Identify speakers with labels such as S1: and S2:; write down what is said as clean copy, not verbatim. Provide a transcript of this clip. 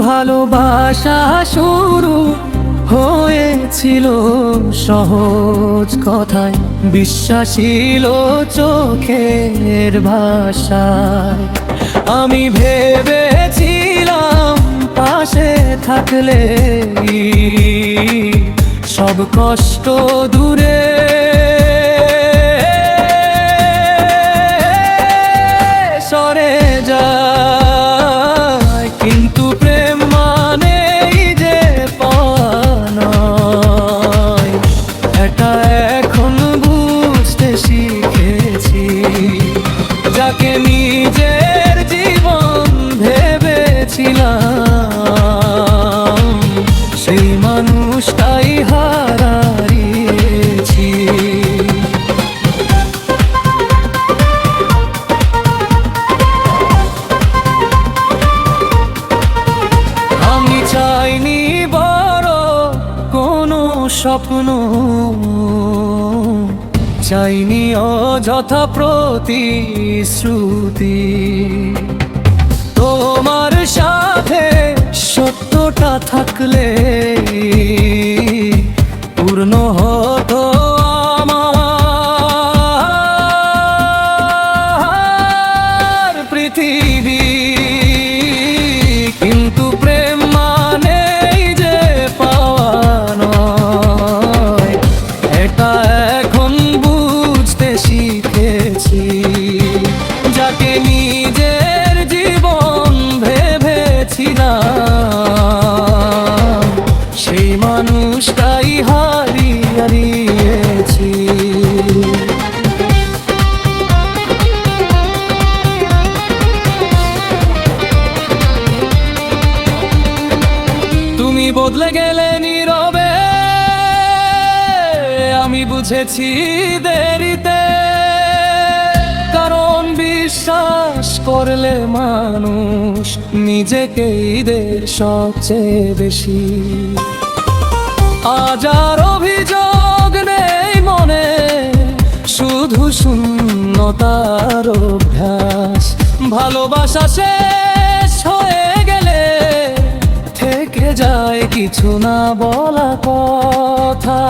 S1: ভালোবাসা শুরু হয়েছিল সহজ কথায়, বিশ্বাসীল চোখের ভাষায়। আমি ভেবেছিলাম পাশে থাকলে সব কষ্ট দূরে সরে যায়, কিন্তু প্রেম মানেই যে পাওয়া নয়, এটা এখন বুঝতে শিখেছি। যাকে নিজের জীবন ভেবেছিলাম, সেই মানুষটাই হারিয়েছি। আমি চাইনি বড় কোনো স্বপ্ন, চাইনি অযথা প্রতিশ্রুতি। তোমার সাথে সত্যটা থাকলে পূর্ণ হতো আমার পৃথিবী। কিন্তু প্রেম মানেই যে পাওয়া নয়, এটা এখন বুঝতে শিখেছি। যাকে নিজের জীবন ভেবেছিলাম, সেই মানুষটাই হারিয়েছি। তুমি বদলে গেলে নীরবে, আমি বুঝেছি দেরিতে। কারণ বিশ্বাস করলে মানুষ নিজেকেই দেয় সবচেয়ে বেশি। আজ আর অভিযোগ নেই মনে, শুধু শূন্যতার অভ্যাস। ভালোবাসা শেষ হয়ে গেলে থেকে যায় কিছু না বলা কথা।